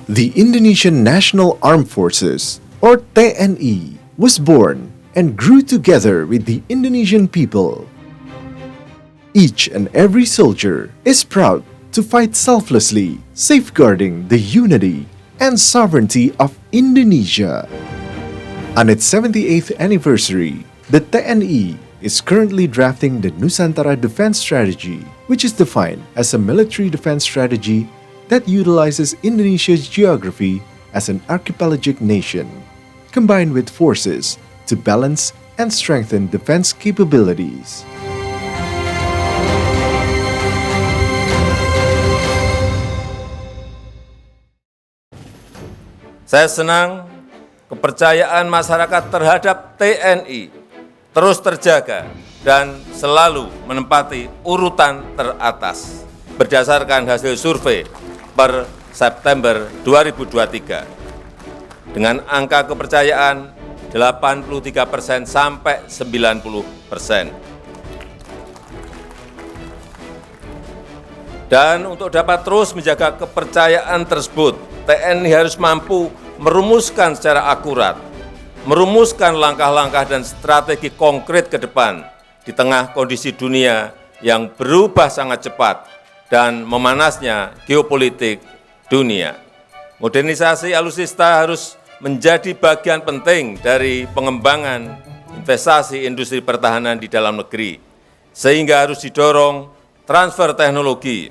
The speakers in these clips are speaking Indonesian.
The Indonesian National Armed Forces, or TNI, was born and grew together with the Indonesian people. Each and every soldier is proud to fight selflessly, safeguarding the unity and sovereignty of Indonesia. On its 78th anniversary, the TNI is currently drafting the Nusantara Defense Strategy, which is defined as a military defense strategy that utilizes Indonesia's geography as an archipelagic nation, combined with forces to balance and strengthen defense capabilities. Saya senang kepercayaan masyarakat terhadap TNI terus terjaga dan selalu menempati urutan teratas berdasarkan hasil survei per September 2023 dengan angka kepercayaan 83% sampai 90%. Dan untuk dapat terus menjaga kepercayaan tersebut, TNI harus mampu merumuskan secara akurat, merumuskan langkah-langkah dan strategi konkret ke depan di tengah kondisi dunia yang berubah sangat cepat dan memanasnya geopolitik dunia. Modernisasi alutsista harus menjadi bagian penting dari pengembangan investasi industri pertahanan di dalam negeri, sehingga harus didorong transfer teknologi,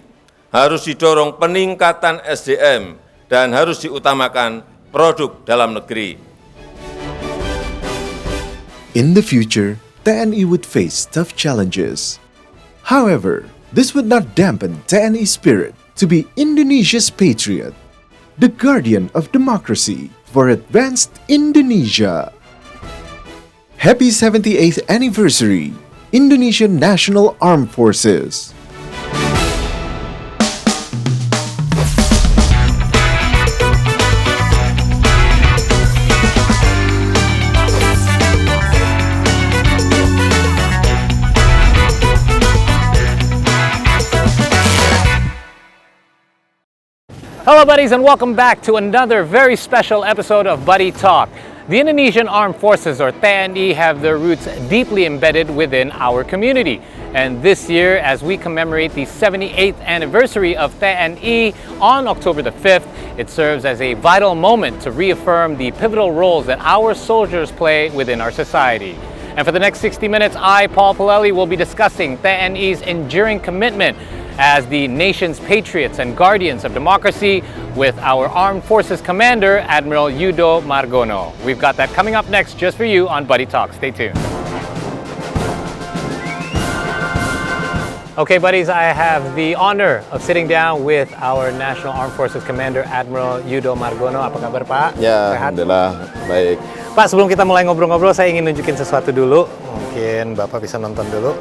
harus didorong peningkatan SDM, dan harus diutamakan produk dalam negeri. In the future, TNI would face tough challenges. However, this would not dampen TNI spirit to be Indonesia's patriot, the guardian of democracy for advanced Indonesia. Happy 78th anniversary, Indonesian National Armed Forces. Hello buddies and welcome back to another very special episode of Buddy Talk. The Indonesian Armed Forces, or TNI, have their roots deeply embedded within our community. And this year, as we commemorate the 78th anniversary of TNI on October the 5th, it serves as a vital moment to reaffirm the pivotal roles that our soldiers play within our society. And for the next 60 minutes, I, Paul Palelli, will be discussing TNI's enduring commitment as the nation's patriots and guardians of democracy with our Armed Forces Commander, Admiral Yudo Margono. We've got that coming up next just for you on Buddy Talk. Stay tuned. Okay, buddies, I have the honor of sitting down with our National Armed Forces Commander, Admiral Yudo Margono. Apa kabar, Pak? Ya, Sehat? Alhamdulillah, baik. Pak, sebelum kita mulai ngobrol-ngobrol, saya ingin nunjukin sesuatu dulu. Mungkin Bapak bisa nonton dulu.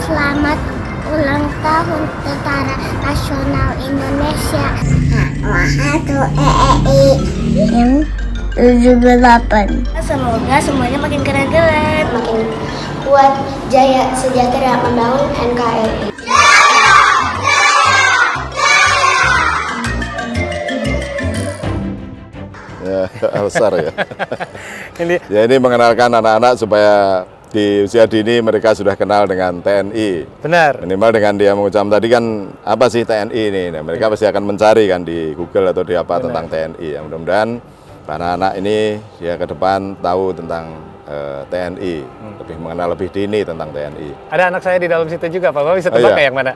Selamat ulang tahun Tentara Nasional Indonesia. Yang 78. Semoga semuanya makin keren-keren, makin kuat, jaya, sejahtera, membangun NKRI. Ya, besar ya. Ini mengenalkan anak-anak supaya di usia dini mereka sudah kenal dengan TNI. Benar. Minimal dengan dia mengucapkan tadi kan apa sih TNI ini. Nah, mereka pasti akan mencari kan di Google atau di apa tentang TNI. Ya, mudah-mudahan anak-anak ini ya ke depan tahu tentang TNI, lebih mengenal lebih dini tentang TNI. Ada anak saya di dalam situ juga, Pak. Bapak bisa tebak iya. yang mana?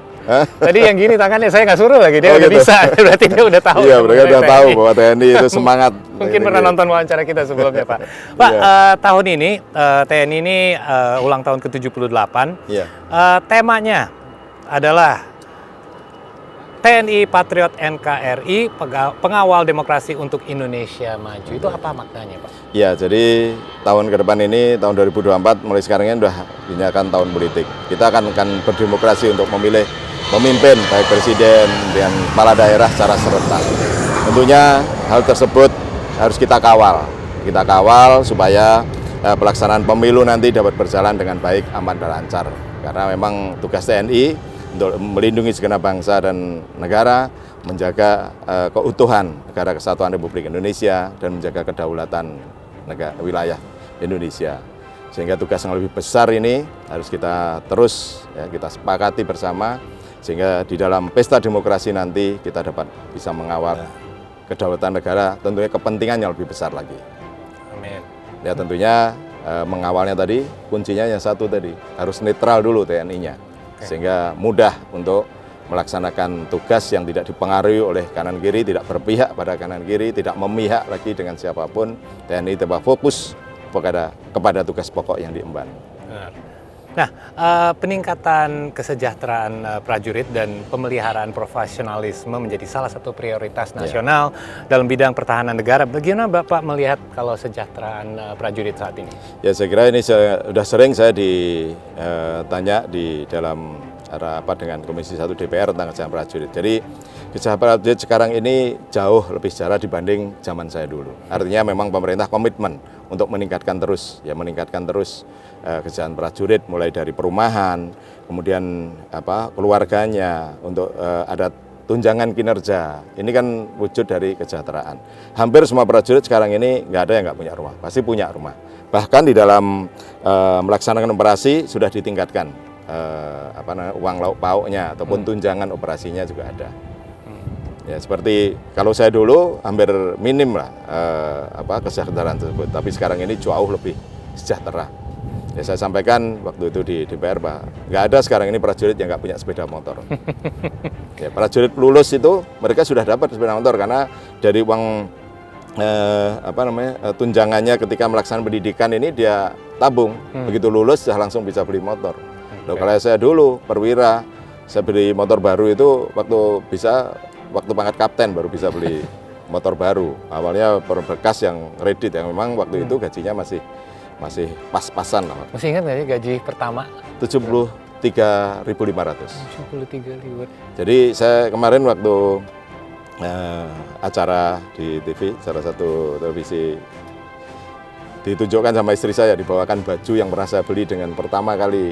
Tadi yang gini tangannya saya nggak suruh lagi, dia udah gitu. bisa. Berarti dia udah tahu. Iya, mereka udah tahu bahwa TNI itu semangat. Mungkin pernah nonton wawancara kita sebelumnya, Pak. Pak, tahun ini TNI ini ulang tahun ke-78. Iya. Temanya adalah TNI Patriot NKRI, pengawal demokrasi untuk Indonesia maju. Itu apa maknanya, Pak? Ya, jadi tahun ke depan ini, tahun 2024, mulai sekarang ini sudah dinyatakan tahun politik. Kita akan berdemokrasi untuk memilih pemimpin, baik presiden dan kepala daerah secara serentak. Tentunya hal tersebut harus kita kawal. kita kawal supaya pelaksanaan pemilu nanti dapat berjalan dengan baik, aman dan lancar. Karena memang tugas TNI untuk melindungi segenap bangsa dan negara, menjaga keutuhan negara kesatuan Republik Indonesia dan menjaga kedaulatan wilayah Indonesia. Sehingga tugas yang lebih besar ini harus kita terus kita sepakati bersama, sehingga di dalam pesta demokrasi nanti kita dapat bisa mengawal kedaulatan negara, tentunya kepentingan yang lebih besar lagi. Amin. Ya tentunya mengawalnya tadi kuncinya yang satu tadi, harus netral dulu TNI-nya, sehingga mudah untuk melaksanakan tugas yang tidak dipengaruhi oleh kanan kiri, tidak berpihak pada kanan kiri, tidak memihak lagi dengan siapapun. TNI tetap fokus kepada tugas pokok yang diemban. Nah, peningkatan kesejahteraan prajurit dan pemeliharaan profesionalisme menjadi salah satu prioritas nasional dalam bidang pertahanan negara. Bagaimana Bapak melihat kalau kesejahteraan prajurit saat ini? Ya, saya kira ini sudah sering saya ditanya di dalam rapat dengan Komisi 1 DPR tentang kesejahteraan prajurit. Jadi kesejahteraan prajurit sekarang ini jauh lebih sejahtera dibanding zaman saya dulu. Artinya memang pemerintah komitmen untuk meningkatkan terus kesejahteraan prajurit, mulai dari perumahan, kemudian keluarganya, untuk ada tunjangan kinerja. Ini kan wujud dari kesejahteraan. Hampir semua prajurit sekarang ini nggak ada yang nggak punya rumah, pasti punya rumah. Bahkan di dalam melaksanakan operasi sudah ditingkatkan uang lauk pauknya ataupun tunjangan operasinya juga ada. Ya, seperti kalau saya dulu hampir minim lah kesejahteraan tersebut, tapi sekarang ini jauh lebih sejahtera. Ya, saya sampaikan waktu itu di DPR, Pak, nggak ada sekarang ini prajurit yang nggak punya sepeda motor. Ya, prajurit lulus itu mereka sudah dapat sepeda motor karena dari uang tunjangannya ketika melaksanakan pendidikan ini dia tabung, begitu lulus sudah langsung bisa beli motor. Loh, kalau saya dulu perwira, saya beli motor baru itu waktu pangkat kapten baru bisa beli motor baru. Awalnya berbekas yang kredit yang memang waktu itu gajinya masih pas-pasan lah. Masih ingat nggak sih gaji pertama? 73.500. 73.000. Jadi saya kemarin waktu acara di TV, salah satu televisi, ditunjukkan sama istri saya, dibawakan baju yang pernah saya beli dengan pertama kali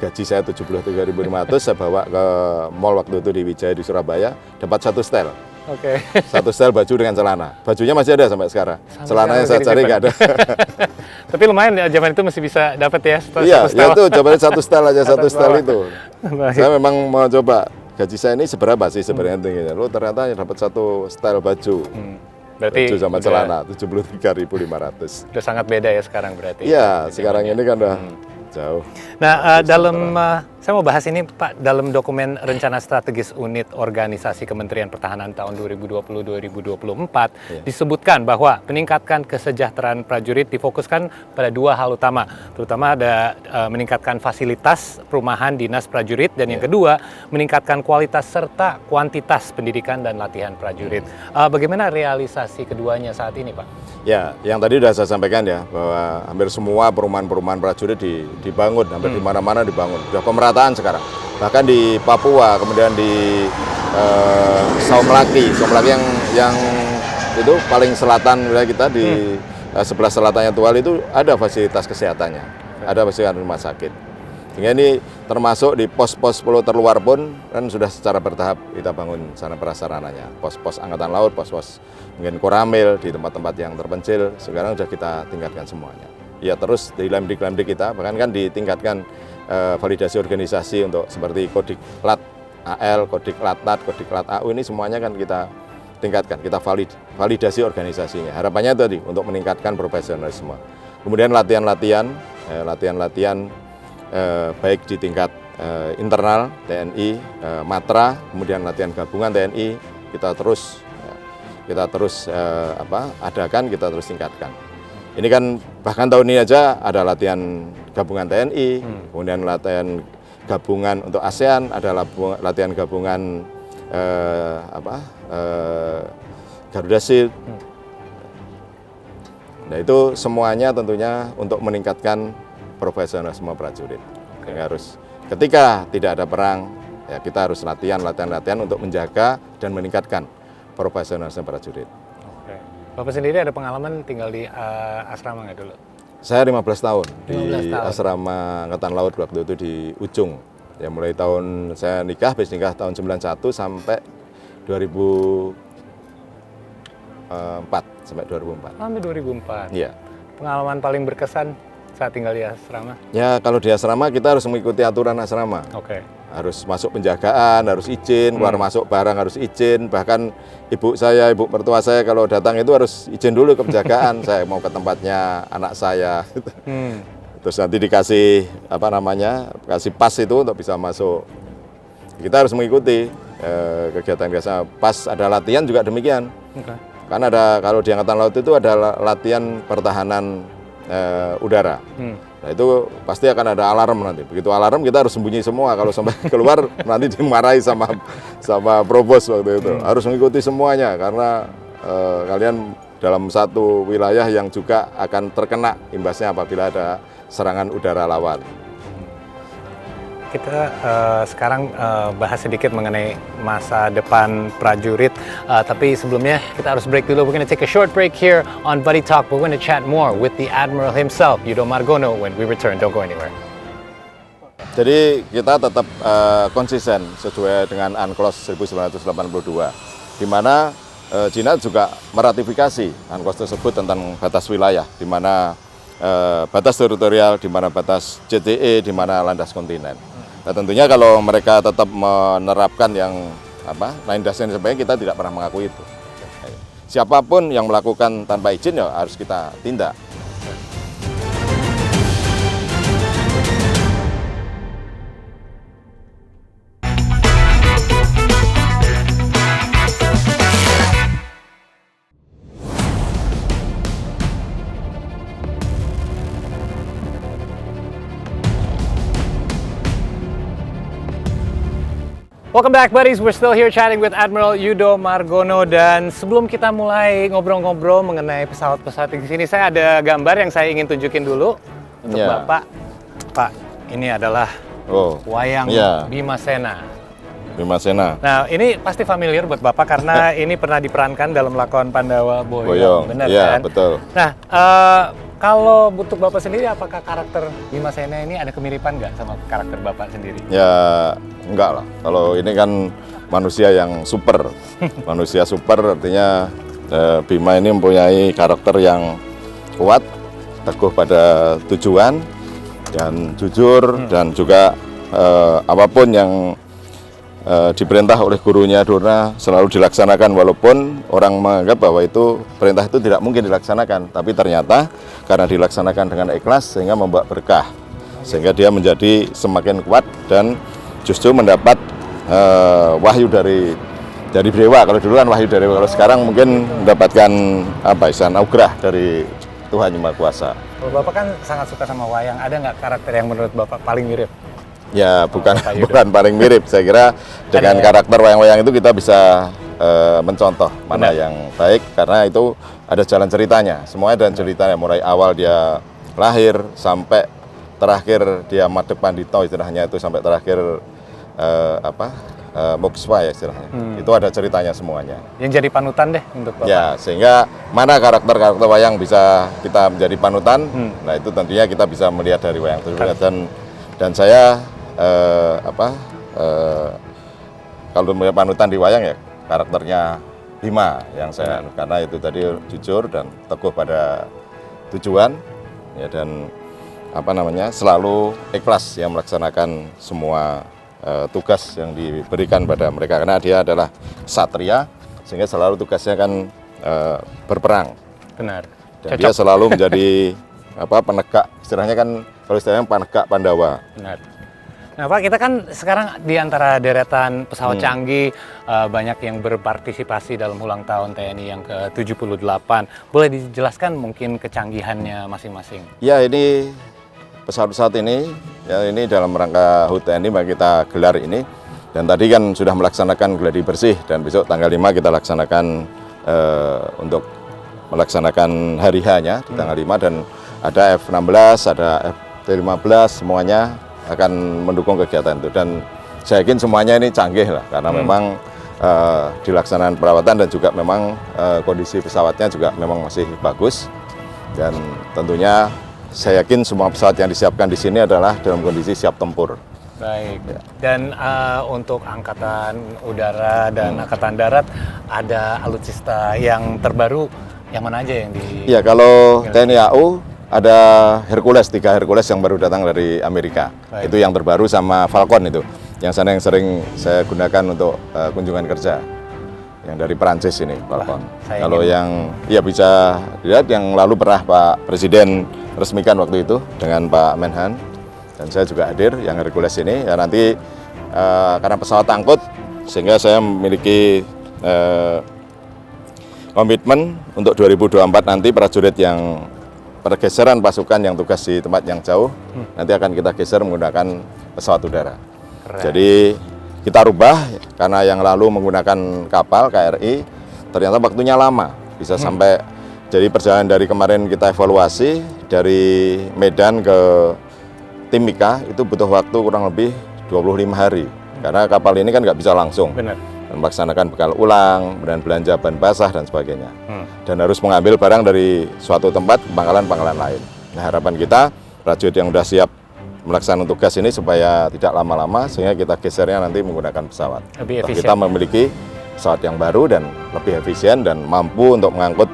gaji saya 73.500, saya bawa ke mall waktu itu di Wijaya di Surabaya, dapat satu setel. Oke. Satu setel baju dengan celana. Bajunya masih ada sampai sekarang. Celananya saya cari nggak ada. Tapi lumayan ya, zaman itu masih bisa dapat ya. Iya, ya itu coba satu setel aja, satu setel itu. Saya memang mau coba gaji saya ini seberapa sih sebenarnya tingginya. Lu ternyata dapat satu setel baju. Berarti baju sama celana 73.500. Udah sangat beda ya sekarang berarti. Iya, sekarang ini kan udah jauh. Nah, saya mau bahas ini Pak, dalam dokumen Rencana Strategis Unit Organisasi Kementerian Pertahanan tahun 2020-2024 disebutkan bahwa meningkatkan kesejahteraan prajurit difokuskan pada dua hal utama, terutama ada meningkatkan fasilitas perumahan dinas prajurit, dan yang kedua meningkatkan kualitas serta kuantitas pendidikan dan latihan prajurit. Bagaimana realisasi keduanya saat ini, Pak? Ya, yang tadi sudah saya sampaikan ya, bahwa hampir semua perumahan-perumahan prajurit dibangun, hampir di mana-mana dibangun. Sudah pemerataan sekarang. Bahkan di Papua, kemudian di Saumlaki yang itu paling selatan wilayah kita, di sebelah selatannya Tual itu ada fasilitas kesehatannya, ada fasilitas rumah sakit. Sehingga ini termasuk di pos-pos pulau terluar pun kan sudah secara bertahap kita bangun sarana prasarananya. Pos-pos Angkatan Laut, pos-pos mungkin Koramil di tempat-tempat yang terpencil, sekarang sudah kita tingkatkan semuanya. Ya, terus di lemdik-lemdik kita bahkan kan ditingkatkan validasi organisasi untuk seperti Kodik Lat AL, Kodik Lat-Tat, Kodik Lat AU, ini semuanya kan kita tingkatkan, kita validasi organisasinya. Harapannya tadi untuk meningkatkan profesionalisme. Kemudian latihan-latihan baik di tingkat internal TNI, Matra, kemudian latihan gabungan TNI kita terus adakan, kita terus tingkatkan. Ini kan bahkan tahun ini aja ada latihan gabungan TNI, kemudian latihan gabungan untuk ASEAN, ada latihan gabungan Garuda Shield. Nah, itu semuanya tentunya untuk meningkatkan profesionalisme prajurit. Harus ketika tidak ada perang, ya kita harus latihan untuk menjaga dan meningkatkan profesionalisme prajurit. Bapak sendiri ada pengalaman tinggal di asrama nggak dulu? Saya 15 tahun 15 di tahun. asrama Angkatan Laut waktu itu di Ujung. Ya mulai tahun saya nikah, habis nikah tahun 91 sampai 2004 sampai 2004. Sampai 2004. Iya. Pengalaman paling berkesan saat tinggal di asrama? Ya kalau di asrama kita harus mengikuti aturan asrama. Oke. Harus masuk penjagaan, harus izin, keluar masuk barang harus izin. Bahkan ibu mertua saya kalau datang itu harus izin dulu ke penjagaan. Saya mau ke tempatnya anak saya. Terus nanti dikasih kasih pas itu untuk bisa masuk. Kita harus mengikuti kegiatan-kegiatan. Pas ada latihan juga demikian. Okay. Karena kalau di Angkatan Laut itu ada latihan pertahanan udara. Nah itu pasti akan ada alarm nanti. Begitu alarm kita harus sembunyi semua. Kalau sampai keluar nanti dimarahi sama provos waktu itu. Harus mengikuti semuanya karena kalian dalam satu wilayah yang juga akan terkena imbasnya apabila ada serangan udara lawan. Kita sekarang bahas sedikit mengenai masa depan prajurit. Tapi sebelumnya kita harus break dulu. We're going to take a short break here on Buddy Talk. We're going to chat more with the Admiral himself, Yudo Margono, when we return. Don't go anywhere. Jadi kita tetap konsisten sesuai dengan UNCLOS 1982, di mana China juga meratifikasi UNCLOS tersebut tentang batas wilayah, di mana batas teritorial, di mana batas JTE, di mana landas kontinen. Nah tentunya kalau mereka tetap menerapkan yang landas yang sebenarnya kita tidak pernah mengakui itu. Siapapun yang melakukan tanpa izin ya harus kita tindak. Welcome back, buddies. We're still here chatting with Admiral Yudo Margono. Dan sebelum kita mulai ngobrol-ngobrol mengenai pesawat-pesawat di sini, saya ada gambar yang saya ingin tunjukin dulu untuk Bapak. Pak, ini adalah wayang Bima Sena. Bima Sena. Nah, ini pasti familiar buat Bapak karena ini pernah diperankan dalam lakon Pandawa Boyong. Benar ya, kan? Betul. Nah, kalau untuk Bapak sendiri, apakah karakter Bima Sena ini ada kemiripan nggak sama karakter Bapak sendiri? Ya, enggak lah. Kalau ini kan manusia yang super. Manusia super artinya Bima ini mempunyai karakter yang kuat, teguh pada tujuan, dan jujur, dan juga apapun yang diperintah oleh gurunya Durna selalu dilaksanakan, walaupun orang menganggap bahwa itu perintah itu tidak mungkin dilaksanakan, tapi ternyata karena dilaksanakan dengan ikhlas sehingga membawa berkah, sehingga dia menjadi semakin kuat dan justru mendapat wahyu dari dewa. Kalau dulu kan wahyu dari dewa, kalau sekarang mungkin mendapatkan anugerah dari Tuhan Yang Maha Kuasa. Kalau Bapak kan sangat suka sama wayang, ada nggak karakter yang menurut Bapak paling mirip? Ya, bukan paling mirip. Saya kira dengan karakter wayang-wayang itu kita bisa mencontoh mana yang baik, karena itu ada jalan ceritanya. Semuanya dan ceritanya, mulai awal dia lahir sampai terakhir dia madep pandito istilahnya itu, sampai terakhir mokswa ya istilahnya. Itu ada ceritanya semuanya. Yang jadi panutan deh untuk Bapak. Ya, sehingga mana karakter-karakter wayang bisa kita menjadi panutan. Nah, itu tentunya kita bisa melihat dari wayang tersebut. Dan saya kalau punya panutan di wayang ya karakternya Bima yang saya, karena itu tadi jujur dan teguh pada tujuan ya, dan selalu ikhlas yang melaksanakan semua tugas yang diberikan pada mereka, karena dia adalah satria sehingga selalu tugasnya kan berperang. Benar. Dan dia selalu menjadi penegak, istilahnya kan kalau istilahnya penegak Pandawa. Benar. Nah Pak, kita kan sekarang di antara deretan pesawat canggih, banyak yang berpartisipasi dalam ulang tahun TNI yang ke-78. Boleh dijelaskan mungkin kecanggihannya masing-masing? Ya, ini pesawat-pesawat ini, ya ini dalam rangka HUT TNI kita gelar ini. Dan tadi kan sudah melaksanakan gladi bersih, dan besok tanggal 5 kita laksanakan untuk melaksanakan hari H-nya di tanggal 5, dan ada F-16, ada F-15, semuanya akan mendukung kegiatan itu. Dan saya yakin semuanya ini canggih lah, karena memang dilaksanakan perawatan dan juga memang kondisi pesawatnya juga memang masih bagus. Dan tentunya saya yakin semua pesawat yang disiapkan di sini adalah dalam kondisi siap tempur. Baik. Dan untuk Angkatan Udara dan Angkatan Darat ada alutsista yang terbaru yang mana aja yang di? Ya, kalau TNI AU ada Hercules, 3 Hercules yang baru datang dari Amerika. Baik. Itu yang terbaru sama Falcon itu. Yang sana yang sering saya gunakan untuk kunjungan kerja. Yang dari Perancis ini, Falcon. Kalau yang ya bisa dilihat yang lalu pernah Pak Presiden resmikan waktu itu dengan Pak Menhan dan saya juga hadir yang Hercules ini. Ya nanti karena pesawat angkut sehingga saya memiliki komitmen untuk 2024 nanti prajurit yang pergeseran pasukan yang tugas di tempat yang jauh nanti akan kita geser menggunakan pesawat udara. Keren. Jadi kita rubah karena yang lalu menggunakan kapal KRI ternyata waktunya lama bisa sampai jadi perjalanan dari kemarin kita evaluasi dari Medan ke Timika itu butuh waktu kurang lebih 25 hari karena kapal ini kan nggak bisa langsung. Benar. Melaksanakan bekal ulang, dan belanja bahan basah dan sebagainya. Dan harus mengambil barang dari suatu tempat ke pangkalan-pangkalan lain. Nah, harapan kita prajurit yang sudah siap melaksanakan tugas ini supaya tidak lama-lama sehingga kita gesernya nanti menggunakan pesawat. Lebih efisien. Kita memiliki pesawat yang baru dan lebih efisien dan mampu untuk mengangkut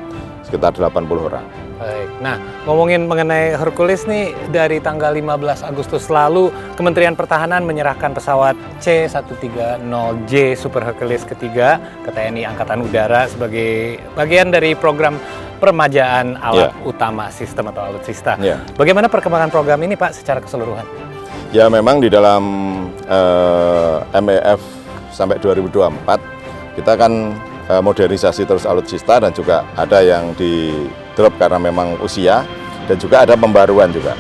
sekitar 80 orang. Baik. Nah, ngomongin mengenai Hercules nih, dari tanggal 15 Agustus lalu, Kementerian Pertahanan menyerahkan pesawat C-130J Super Hercules ketiga ke TNI Angkatan Udara sebagai bagian dari program peremajaan alat utama sistem atau alutsista. Bagaimana perkembangan program ini, Pak, secara keseluruhan? Ya, memang di dalam MEF sampai 2024, kita kan modernisasi terus alutsista dan juga ada yang di drop karena memang usia dan juga ada pembaruan juga.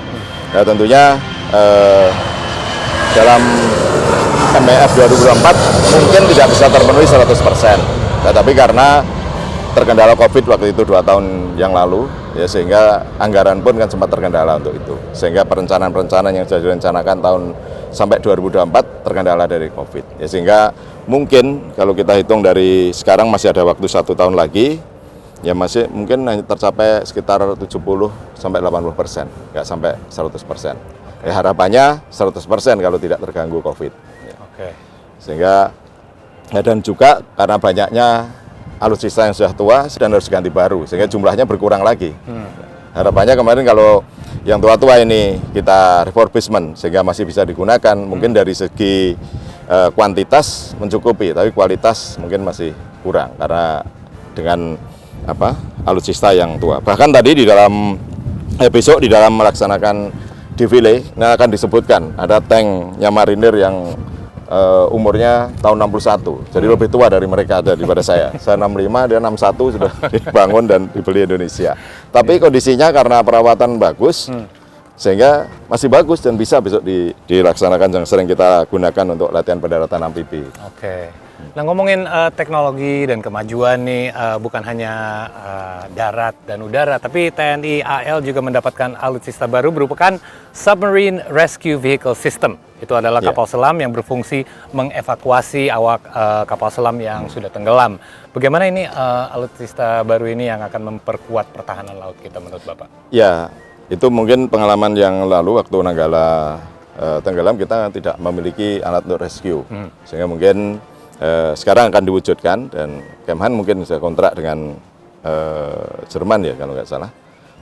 Nah, tentunya dalam MEF 2024 mungkin tidak bisa terpenuhi 100%. Tetapi karena terkendala COVID waktu itu 2 tahun yang lalu, ya sehingga anggaran pun kan sempat terkendala untuk itu. Sehingga perencanaan-perencanaan yang sudah direncanakan tahun sampai 2024 terkendala dari COVID. Ya sehingga mungkin kalau kita hitung dari sekarang masih ada waktu 1 tahun lagi, ya masih mungkin hanya tercapai sekitar 70 sampai 80%, nggak sampai 100%. Ya harapannya 100% kalau tidak terganggu COVID. Ya. Sehingga ya, dan juga karena banyaknya alutsista yang sudah tua dan harus ganti baru, sehingga jumlahnya berkurang lagi. Harapannya kemarin kalau yang tua-tua ini kita refurbishment sehingga masih bisa digunakan, mungkin dari segi kuantitas mencukupi, tapi kualitas mungkin masih kurang karena dengan alutsista yang tua. Bahkan tadi di dalam besok di dalam melaksanakan defile, ini akan disebutkan ada tanknya marinir yang umurnya tahun 61, jadi lebih tua dari mereka daripada saya. Saya 65, dia 61 sudah dibangun dan dibeli Indonesia. Tapi kondisinya karena perawatan bagus, sehingga masih bagus dan bisa besok dilaksanakan yang sering kita gunakan untuk latihan pendaratan amfibi. Nah, ngomongin teknologi dan kemajuan nih, bukan hanya darat dan udara, tapi TNI AL juga mendapatkan alutsista baru berupakan Submarine Rescue Vehicle System. Itu adalah kapal selam yang berfungsi mengevakuasi awak kapal selam yang sudah tenggelam. Bagaimana ini alutsista baru ini yang akan memperkuat pertahanan laut kita menurut Bapak? Ya, itu mungkin pengalaman yang lalu waktu Nanggala tenggelam kita tidak memiliki alat untuk rescue. Sehingga mungkin sekarang akan diwujudkan dan Kemhan mungkin bisa kontrak dengan Jerman ya kalau nggak salah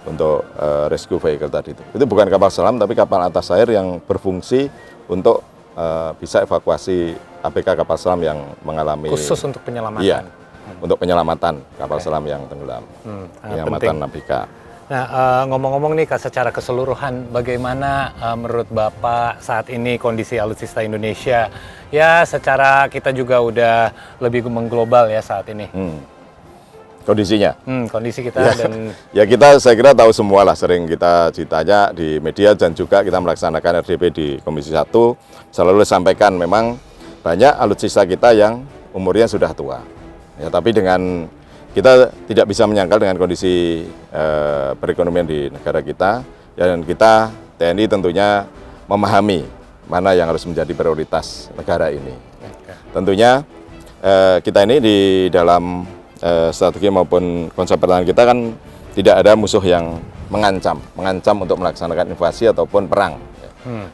untuk rescue vehicle tadi itu. Itu bukan kapal selam tapi kapal atas air yang berfungsi untuk bisa evakuasi ABK kapal selam yang mengalami khusus untuk penyelamatan. Iya, untuk penyelamatan kapal selam yang tenggelam, penyelamatan ABK. Nah, ngomong-ngomong nih secara keseluruhan, bagaimana menurut Bapak saat ini kondisi alutsista Indonesia? Ya, secara kita juga udah lebih mengglobal ya saat ini. Kondisinya? Kondisi kita ya, dan... Ya saya kira tahu semua lah, sering kita ditanya di media dan juga kita melaksanakan RDP di Komisi 1, selalu sampaikan memang banyak alutsista kita yang umurnya sudah tua. Ya, tapi dengan kita tidak bisa menyangkal dengan kondisi perekonomian di negara kita, dan kita TNI tentunya memahami mana yang harus menjadi prioritas negara ini. Tentunya kita ini di dalam strategi maupun konsep pertahanan kita kan tidak ada musuh yang mengancam untuk melaksanakan invasi ataupun perang.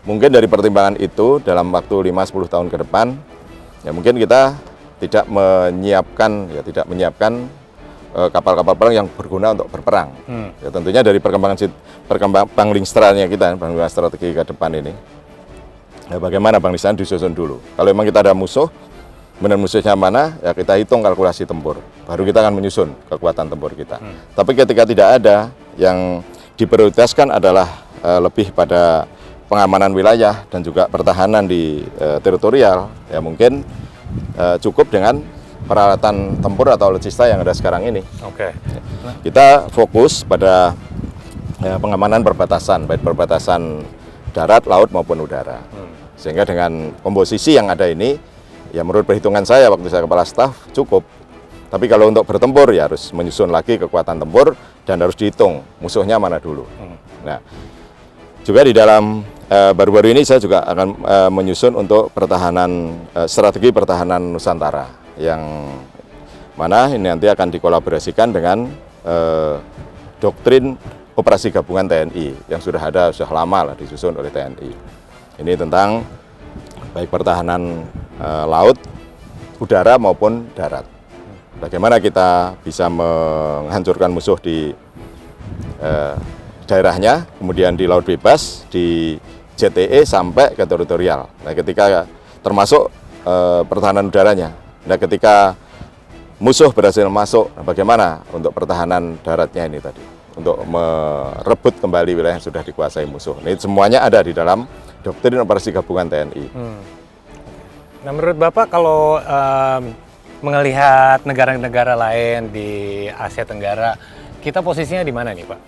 Mungkin dari pertimbangan itu dalam waktu 5-10 tahun ke depan, ya mungkin kita tidak menyiapkan kapal-kapal perang yang berguna untuk berperang. Ya, tentunya dari perkembangan panglinstranya kita, panglingan strategi ke depan ini, ya bagaimana panglinstranya disusun dulu. Kalau memang kita ada musuh, benar musuhnya mana, ya kita hitung kalkulasi tempur. Baru kita akan menyusun kekuatan tempur kita. Tapi ketika tidak ada, yang diprioritaskan adalah lebih pada pengamanan wilayah dan juga pertahanan di teritorial, ya mungkin cukup dengan peralatan tempur atau alutsista yang ada sekarang ini. Oke. Kita fokus pada pengamanan perbatasan, baik perbatasan darat, laut maupun udara. Sehingga dengan komposisi yang ada ini, ya menurut perhitungan saya waktu saya kepala staf cukup. Tapi kalau untuk bertempur ya harus menyusun lagi kekuatan tempur dan harus dihitung musuhnya mana dulu. Nah, juga di dalam baru-baru ini saya juga akan menyusun untuk pertahanan strategi pertahanan Nusantara yang mana ini nanti akan dikolaborasikan dengan doktrin operasi gabungan TNI yang sudah lama lah disusun oleh TNI. Ini tentang baik pertahanan laut, udara maupun darat. Bagaimana kita bisa menghancurkan musuh di daerahnya, kemudian di laut bebas, di JTE sampai ke teritorial. Nah, ketika termasuk pertahanan udaranya. Nah, ketika musuh berhasil masuk, nah bagaimana untuk pertahanan daratnya ini tadi? Untuk merebut kembali wilayah yang sudah dikuasai musuh. Ini semuanya ada di dalam doktrin operasi gabungan TNI. Nah, menurut Bapak kalau melihat negara-negara lain di Asia Tenggara, kita posisinya di mana nih, Pak?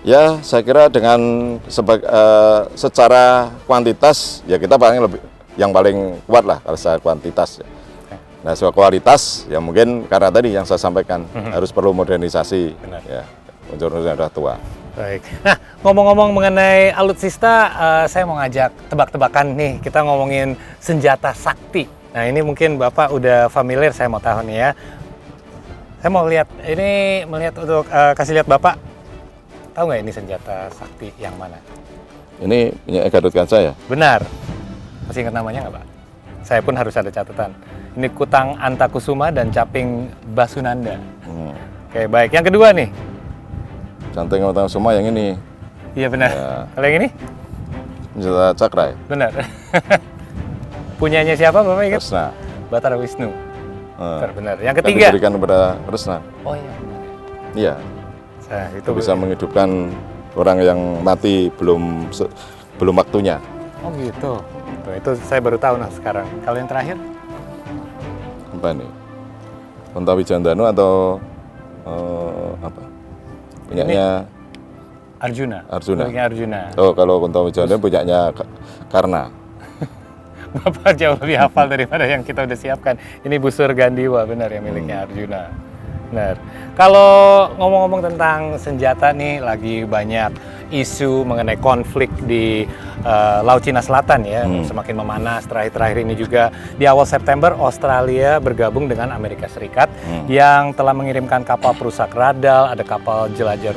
Ya, saya kira dengan secara kuantitas, ya kita yang paling kuat lah kalau secara kuantitas. Nah, soal kualitas, ya mungkin karena tadi yang saya sampaikan, harus perlu modernisasi. Benar. Ya, unsur-unsur yang sudah tua. Baik. Nah, ngomong-ngomong mengenai alutsista, saya mau ngajak tebak-tebakan nih. Kita ngomongin senjata sakti. Nah, ini mungkin Bapak udah familiar, saya mau tahu nih ya. Saya mau melihat untuk kasih lihat Bapak. Tahu nggak ini senjata sakti yang mana? Ini punya Gatot Kaca ya? Benar. Masih ingat namanya nggak, Pak? Saya pun harus ada catatan. Ini Kutang Antakusuma dan Caping Basunanda. Oke, baik. Yang kedua nih. Canting Antakusuma yang ini. Iya benar. Ya. Kalau yang ini? Senjata Cakra ya? Benar. Punyanya siapa, Bapak ingat? Kresna. Batara Wisnu. Benar. Yang ketiga. Kan diberikan kepada Kresna. Oh iya. Iya. Nah, itu bisa menghidupkan orang yang mati belum waktunya. Oh gitu. Tuh, itu saya baru tahu nah sekarang. Kalau yang terakhir? Apa nih? Kontawi Jandanu atau apa? Punyanya Arjuna. Punyanya Arjuna. Oh, kalau Kontawi Jandanu punyanya Karna. Bapak jauh lebih hafal daripada yang kita udah siapkan. Ini Busur Gandiwa, benar ya, miliknya Arjuna. Benar. Kalau ngomong-ngomong tentang senjata nih, lagi banyak isu mengenai konflik di Laut Cina Selatan ya, semakin memanas. Terakhir-terakhir ini juga di awal September Australia bergabung dengan Amerika Serikat yang telah mengirimkan kapal perusak radar, ada kapal jelajah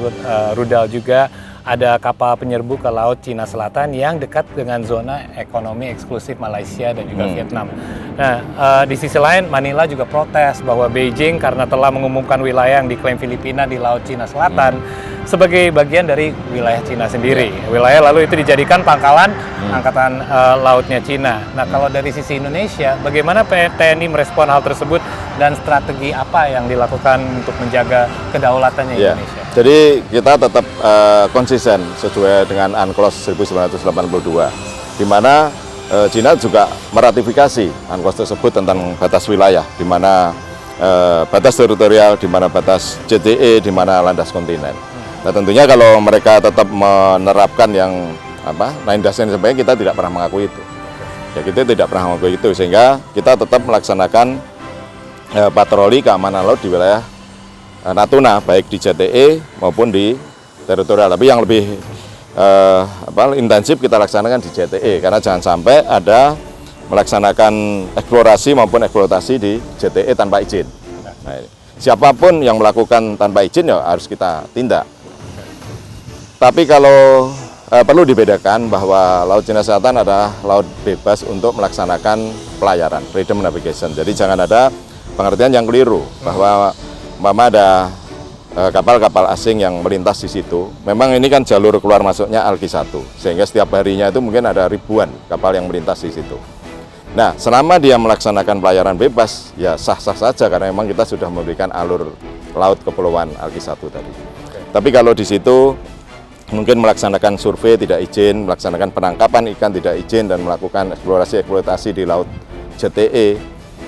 rudal juga, ada kapal penyerbu ke Laut Cina Selatan yang dekat dengan zona ekonomi eksklusif Malaysia dan juga Vietnam. Nah, di sisi lain Manila juga protes bahwa Beijing karena telah mengumumkan wilayah yang diklaim Filipina di Laut Cina Selatan sebagai bagian dari wilayah Cina sendiri. Wilayah lalu itu dijadikan pangkalan angkatan lautnya Cina. Nah, kalau dari sisi Indonesia, bagaimana TNI merespon hal tersebut dan strategi apa yang dilakukan untuk menjaga kedaulatannya Indonesia? Jadi kita tetap konsisten sesuai dengan UNCLOS 1982, di mana Cina juga meratifikasi UNCLOS tersebut tentang batas wilayah, di mana batas teritorial, di mana batas JTE, di mana landas kontinen. Nah, tentunya kalau mereka tetap menerapkan yang lain dasar sebagainya, kita tidak pernah mengakui itu. Ya, kita tidak pernah mengakui itu, sehingga kita tetap melaksanakan patroli keamanan laut di wilayah Natuna, baik di JTE maupun di teritorial. Tapi yang lebih intensif kita laksanakan di JTE, karena jangan sampai ada melaksanakan eksplorasi maupun eksploitasi di JTE tanpa izin. Nah, siapapun yang melakukan tanpa izin ya harus kita tindak. Tapi kalau perlu dibedakan bahwa Laut Cina Selatan adalah laut bebas untuk melaksanakan pelayaran, freedom navigation. Jadi jangan ada pengertian yang keliru bahwa ada kapal-kapal asing yang melintas di situ. Memang ini kan jalur keluar masuknya Alki 1, sehingga setiap harinya itu mungkin ada ribuan kapal yang melintas di situ. Nah, selama dia melaksanakan pelayaran bebas, ya sah-sah saja karena memang kita sudah memberikan alur laut kepulauan Alki 1 tadi. Tapi kalau di situ mungkin melaksanakan survei tidak izin, melaksanakan penangkapan ikan tidak izin, dan melakukan eksplorasi-eksploitasi di laut JTE,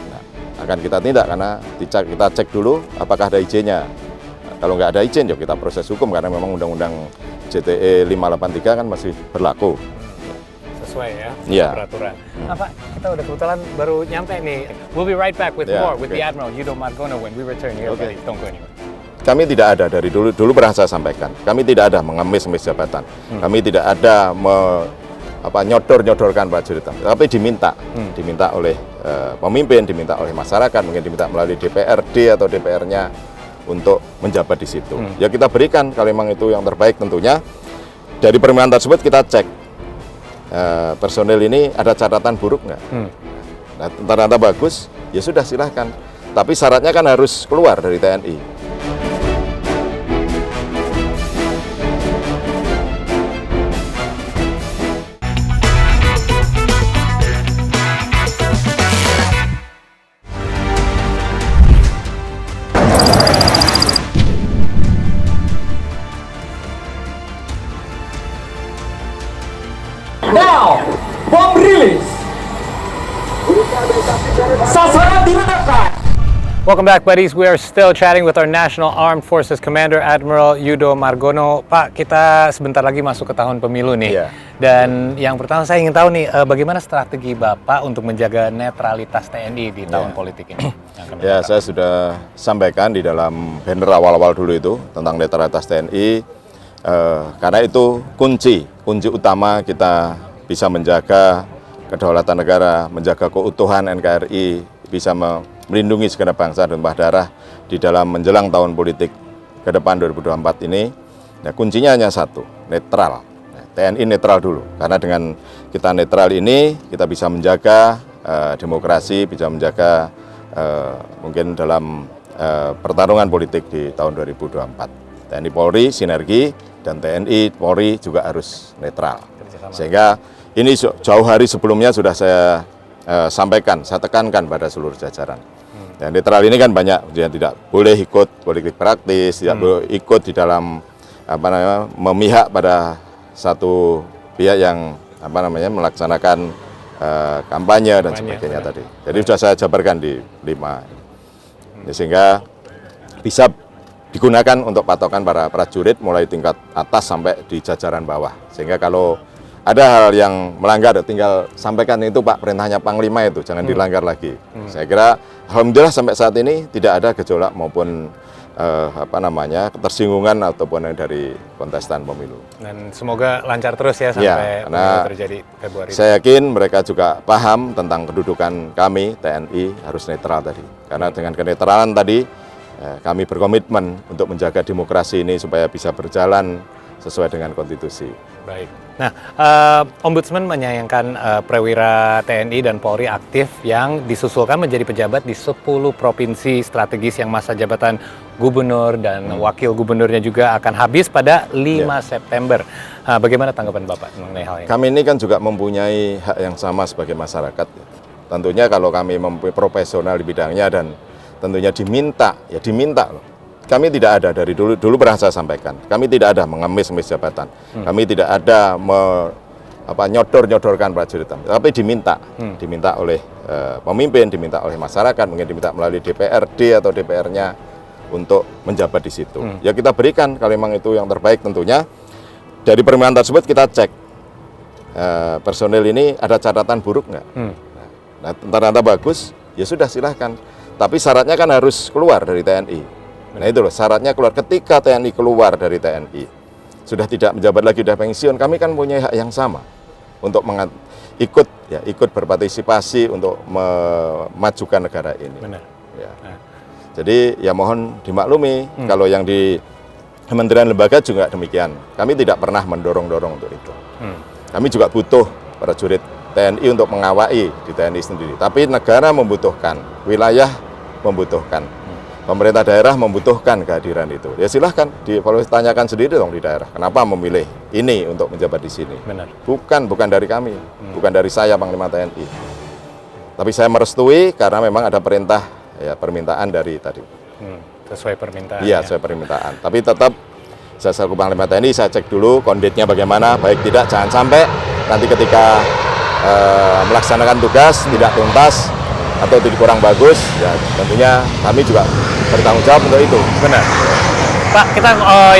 nah, akan kita tindak karena kita cek dulu apakah ada izinnya. Nah, kalau nggak ada izin, ya kita proses hukum karena memang Undang-Undang JTE 583 kan masih berlaku. Sesuai ya, Iya. peraturan. Nah, Pak, kita udah kebetulan baru nyampe nih. We'll be right back with Yeah, more with okay. the Admiral Yudo Margono when we return here. Okay. Buddy. Don't go anywhere. Kami tidak ada dari dulu pernah saya sampaikan. Kami tidak ada mengemis-ngemis jabatan. Kami tidak ada nyodor-nyodorkan prajurit. Tapi diminta oleh pemimpin, diminta oleh masyarakat, mungkin diminta melalui DPRD atau DPR-nya untuk menjabat di situ. Ya kita berikan kalau memang itu yang terbaik tentunya. Dari permintaan tersebut kita cek personel ini ada catatan buruk nggak. Nah, ternyata bagus, ya sudah silahkan. Tapi syaratnya kan harus keluar dari TNI. Now, bom rilis. Sasaran diletakkan. Welcome back, buddies. We are still chatting with our National Armed Forces Commander, Admiral Yudo Margono. Pak, kita sebentar lagi masuk ke tahun pemilu nih. Iya. Dan yang pertama saya ingin tahu nih, bagaimana strategi Bapak untuk menjaga netralitas TNI di tahun politik ini? Ya, saya sudah sampaikan di dalam banner awal-awal dulu itu tentang netralitas TNI. Karena itu kunci utama kita bisa menjaga kedaulatan negara, menjaga keutuhan NKRI, bisa melindungi segenap bangsa dan tumpah darah di dalam menjelang tahun politik ke depan 2024 ini. Nah, kuncinya hanya satu, netral. TNI netral dulu, karena dengan kita netral ini kita bisa menjaga demokrasi, bisa menjaga mungkin dalam pertarungan politik di tahun 2024. TNI Polri sinergi dan TNI Polri juga harus netral. Sehingga ini jauh hari sebelumnya sudah saya sampaikan, saya tekankan pada seluruh jajaran. Dan netral ini kan banyak, dia tidak boleh ikut politik praktis, tidak boleh ikut di dalam memihak pada satu pihak yang melaksanakan kampanye dan sebagainya tadi. Jadi sudah saya jabarkan di 5. Sehingga bisa digunakan untuk patokan para prajurit mulai tingkat atas sampai di jajaran bawah. Sehingga kalau ada hal yang melanggar, tinggal sampaikan itu Pak, perintahnya Panglima itu, jangan dilanggar lagi. Saya kira alhamdulillah sampai saat ini tidak ada gejolak maupun ketersinggungan ataupun dari kontestan pemilu. Dan semoga lancar terus ya sampai pemilu terjadi Februari. Saya yakin mereka juga paham tentang kedudukan kami TNI harus netral tadi. Karena dengan kenetralan tadi kami berkomitmen untuk menjaga demokrasi ini supaya bisa berjalan sesuai dengan konstitusi. Baik. Nah, Ombudsman menyayangkan perwira TNI dan Polri aktif yang disusulkan menjadi pejabat di 10 provinsi strategis yang masa jabatan gubernur dan wakil gubernurnya juga akan habis pada 5 September. Bagaimana tanggapan Bapak mengenai hal ini? Kami ini kan juga mempunyai hak yang sama sebagai masyarakat. Tentunya kalau kami mempunyai profesional di bidangnya dan tentunya diminta loh. Kami tidak ada dari dulu pernah saya sampaikan. Kami tidak ada mengemis-ngemis jabatan. Kami tidak ada nyodor-nyodorkan prajurit. Tapi diminta oleh pemimpin, diminta oleh masyarakat, mungkin diminta melalui DPRD atau DPR-nya untuk menjabat di situ. Ya kita berikan kalau memang itu yang terbaik tentunya. Dari permintaan tersebut kita cek personel ini ada catatan buruk nggak. Nah, ternyata bagus, ya sudah silahkan. Tapi syaratnya kan harus keluar dari TNI. Nah itu loh, syaratnya keluar. Ketika TNI keluar dari TNI, sudah tidak menjabat lagi, sudah pensiun, kami kan punya hak yang sama. untuk ikut berpartisipasi untuk memajukan negara ini. Benar. Ya. Jadi ya mohon dimaklumi kalau yang di kementerian lembaga juga demikian. Kami tidak pernah mendorong-dorong untuk itu. Kami juga butuh prajurit TNI untuk mengawai di TNI sendiri. Tapi negara membutuhkan, wilayah membutuhkan, pemerintah daerah membutuhkan kehadiran itu. Ya silahkan ditanyakan sendiri dong di daerah. Kenapa memilih ini untuk menjabat di sini? Benar. Bukan dari kami, bukan dari saya Panglima TNI. Tapi saya merestui karena memang ada permintaan dari tadi. Sesuai permintaan. Iya, sesuai permintaan. Tapi tetap saya selaku Panglima TNI saya cek dulu konditnya bagaimana, baik tidak jangan sampai nanti ketika melaksanakan tugas tidak tuntas atau tidak kurang bagus, ya tentunya kami juga bertanggung jawab untuk itu. Benar. Pak, kita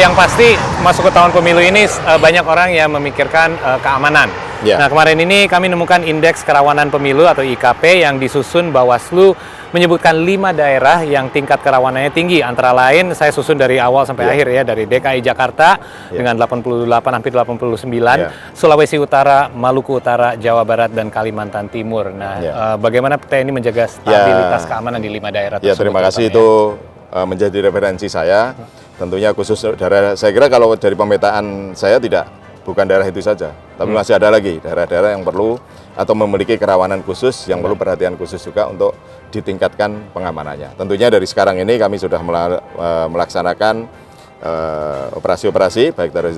yang pasti masuk ke tahun pemilu ini banyak orang yang memikirkan keamanan. Ya. Nah, kemarin ini kami menemukan indeks kerawanan pemilu atau IKP yang disusun Bawaslu menyebutkan 5 daerah yang tingkat kerawanannya tinggi. Antara lain saya susun dari awal sampai akhir ya, dari DKI Jakarta dengan 88 hampir 89, Sulawesi Utara, Maluku Utara, Jawa Barat dan Kalimantan Timur. Nah, bagaimana TNI menjaga stabilitas keamanan di 5 daerah tersebut? Ya, terima kasih itu menjadi referensi saya. Tentunya khusus daerah, saya kira kalau dari pemetaan saya bukan daerah itu saja, tapi masih ada lagi daerah-daerah yang perlu atau memiliki kerawanan khusus yang perlu perhatian khusus juga untuk ditingkatkan pengamanannya. Tentunya dari sekarang ini kami sudah melaksanakan operasi-operasi baik dari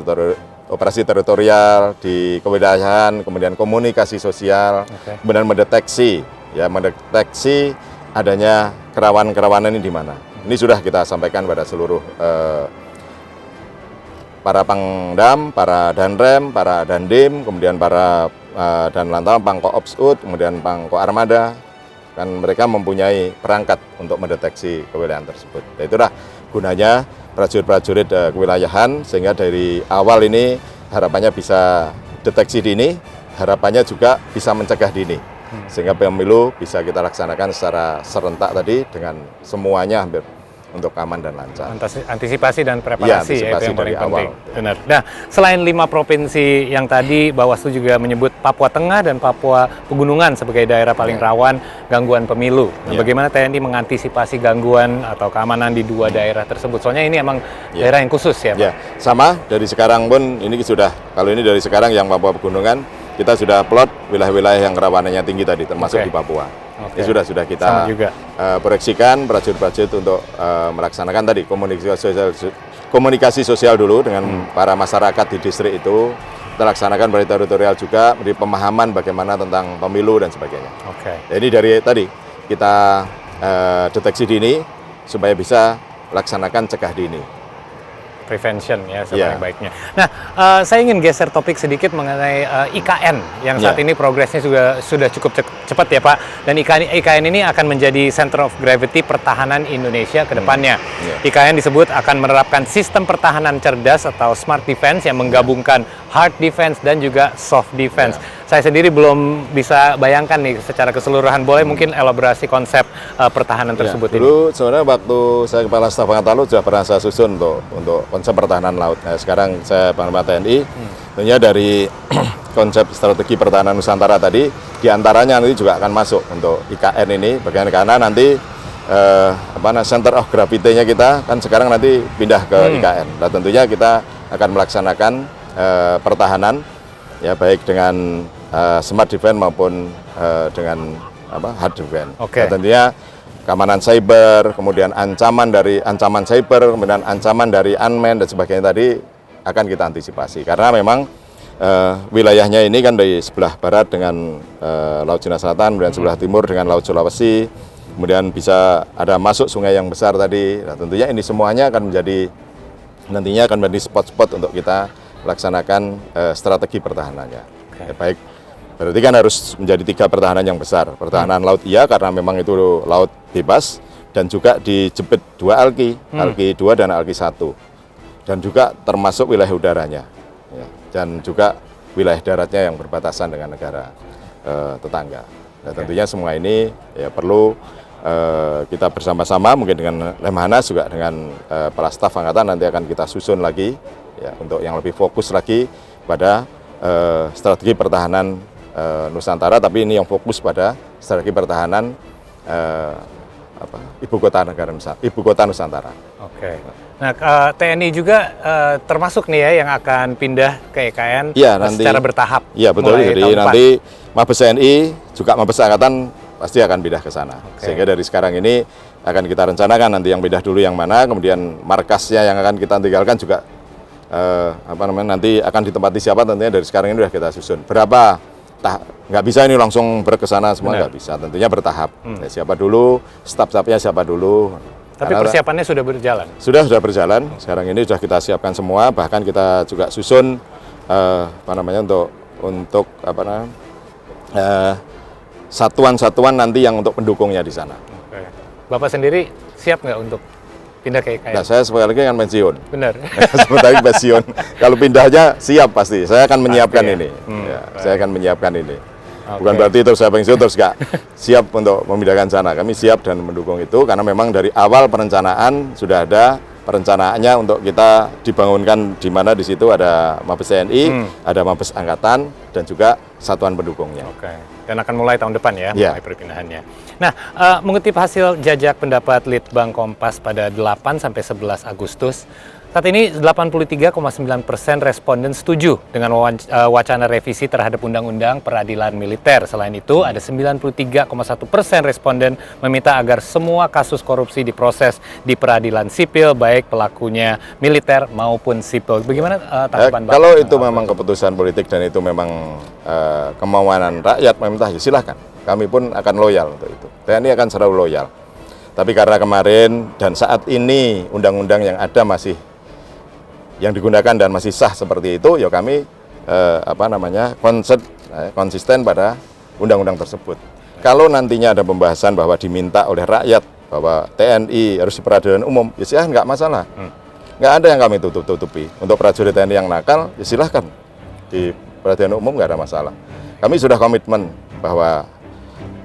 operasi teritorial di kewilayahan, kemudian komunikasi sosial, kemudian mendeteksi adanya kerawanan ini di mana. Ini sudah kita sampaikan pada seluruh para Pangdam, para Danrem, para Dandim, kemudian para Danlantal, Pangko Opsud, kemudian Pangko Armada, kan mereka mempunyai perangkat untuk mendeteksi kewilayahan tersebut. Dan itulah gunanya prajurit-prajurit kewilayahan, sehingga dari awal ini harapannya bisa deteksi dini, harapannya juga bisa mencegah dini, sehingga pemilu bisa kita laksanakan secara serentak tadi dengan semuanya hampir untuk aman dan lancar. Antisipasi dan preparasi ya, itu yang paling penting. Benar. Nah, selain 5 provinsi yang tadi, Bawaslu juga menyebut Papua Tengah dan Papua Pegunungan sebagai daerah paling rawan gangguan pemilu. Nah, bagaimana TNI mengantisipasi gangguan atau keamanan di 2 daerah tersebut? Soalnya ini emang daerah yang khusus ya, Pak? Ya, sama dari sekarang pun ini sudah, kalau ini dari sekarang yang Papua Pegunungan, kita sudah plot wilayah-wilayah yang kerawanannya tinggi tadi, termasuk di Papua. Ya sudah kita proyeksikan prajurit-prajurit untuk melaksanakan tadi komunikasi sosial dulu dengan para masyarakat di distrik itu. Kita laksanakan dari teritorial juga, beri pemahaman bagaimana tentang pemilu dan sebagainya. Jadi dari tadi kita deteksi dini supaya bisa laksanakan cegah dini. Prevention ya sebaik-baiknya. Nah, saya ingin geser topik sedikit mengenai IKN yang saat ini progresnya sudah cukup cepat ya Pak. Dan IKN ini akan menjadi center of gravity pertahanan Indonesia ke depannya. IKN disebut akan menerapkan sistem pertahanan cerdas atau smart defense yang menggabungkan hard defense dan juga soft defense. Saya sendiri belum bisa bayangkan nih secara keseluruhan. Boleh mungkin elaborasi konsep pertahanan tersebut ini? Dulu sebenarnya waktu saya Kepala Staf Angkatan Laut sudah pernah saya susun untuk konsep pertahanan laut. Nah, sekarang saya Panglima TNI, tentunya dari konsep strategi pertahanan Nusantara tadi, diantaranya nanti juga akan masuk untuk IKN ini, karena nanti center of gravity-nya kita kan sekarang nanti pindah ke IKN. Nah, tentunya kita akan melaksanakan pertahanan ya baik dengan smart defense maupun dengan hard defense. Nah, tentunya keamanan cyber, kemudian ancaman cyber, kemudian ancaman dari unmanned dan sebagainya tadi akan kita antisipasi. Karena memang wilayahnya ini kan dari sebelah barat dengan Laut Cina Selatan, kemudian sebelah timur dengan Laut Sulawesi, kemudian bisa ada masuk sungai yang besar tadi. Nah, tentunya ini semuanya nantinya akan menjadi spot-spot untuk kita laksanakan strategi pertahanannya. Ya, baik, berarti kan harus menjadi 3 pertahanan yang besar. Pertahanan laut karena memang itu laut bebas, dan juga dijepit 2 alki, alki 2 dan alki 1. Dan juga termasuk wilayah udaranya. Ya, dan juga wilayah daratnya yang berbatasan dengan negara tetangga. Nah, tentunya semua ini ya perlu kita bersama-sama mungkin dengan Lemhanas juga dengan Kepala Staf Angkatan nanti akan kita susun lagi ya untuk yang lebih fokus lagi pada strategi pertahanan Nusantara, tapi ini yang fokus pada strategi pertahanan ibu kota Nusantara. Oke. Nah, TNI juga termasuk nih ya yang akan pindah ke EKN secara bertahap. Iya betul. Jadi nanti Mabes TNI juga Mabes Angkatan pasti akan pindah ke sana. Sehingga dari sekarang ini akan kita rencanakan nanti yang pindah dulu yang mana, kemudian markasnya yang akan kita tinggalkan juga nanti akan ditempati siapa, tentunya dari sekarang ini sudah kita susun. Berapa? Nggak bisa ini langsung berkesana semua, nggak bisa. Tentunya bertahap. Ya, siapa dulu, staf-stafnya siapa dulu. Tapi persiapannya sudah berjalan? Sudah berjalan. Sekarang ini sudah kita siapkan semua. Bahkan kita juga susun untuk satuan-satuan nanti yang untuk pendukungnya di sana. Oke. Bapak sendiri siap nggak untuk pindah ke EKN? Nah, saya sekali lagi akan pensiun. Benar. Sebentar lagi pensiun. Kalau pindahnya siap pasti. Saya akan menyiapkan ini. Saya akan menyiapkan ini. Bukan berarti terus saya pensiun terus nggak siap untuk memindahkan sana. Kami siap dan mendukung itu karena memang dari awal perencanaan sudah ada perencanaannya untuk kita dibangunkan, di mana di situ ada Mabes TNI, ada Mabes Angkatan dan juga satuan pendukungnya. Oke. Dan akan mulai tahun depan ya, mulai perpindahannya. Nah, mengutip hasil jajak pendapat Litbang Kompas pada 8 sampai 11 Agustus, saat ini 83,9% responden setuju dengan wacana revisi terhadap Undang-Undang Peradilan Militer. Selain itu, ada 93,1% responden meminta agar semua kasus korupsi diproses di peradilan sipil, baik pelakunya militer maupun sipil. Bagaimana tanggapan Bapak? Kalau itu memang keputusan politik dan itu memang kemauan rakyat meminta, ya silahkan. Kami pun akan loyal untuk itu. TNI akan selalu loyal. Tapi karena kemarin dan saat ini undang-undang yang ada masih yang digunakan dan masih sah seperti itu, ya kami konsisten pada undang-undang tersebut. Kalau nantinya ada pembahasan bahwa diminta oleh rakyat bahwa TNI harus di peradilan umum, ya silahkan, nggak masalah. Nggak ada yang kami tutup-tutupi. Untuk prajurit TNI yang nakal, ya silahkan di peradilan umum, nggak ada masalah. Kami sudah komitmen bahwa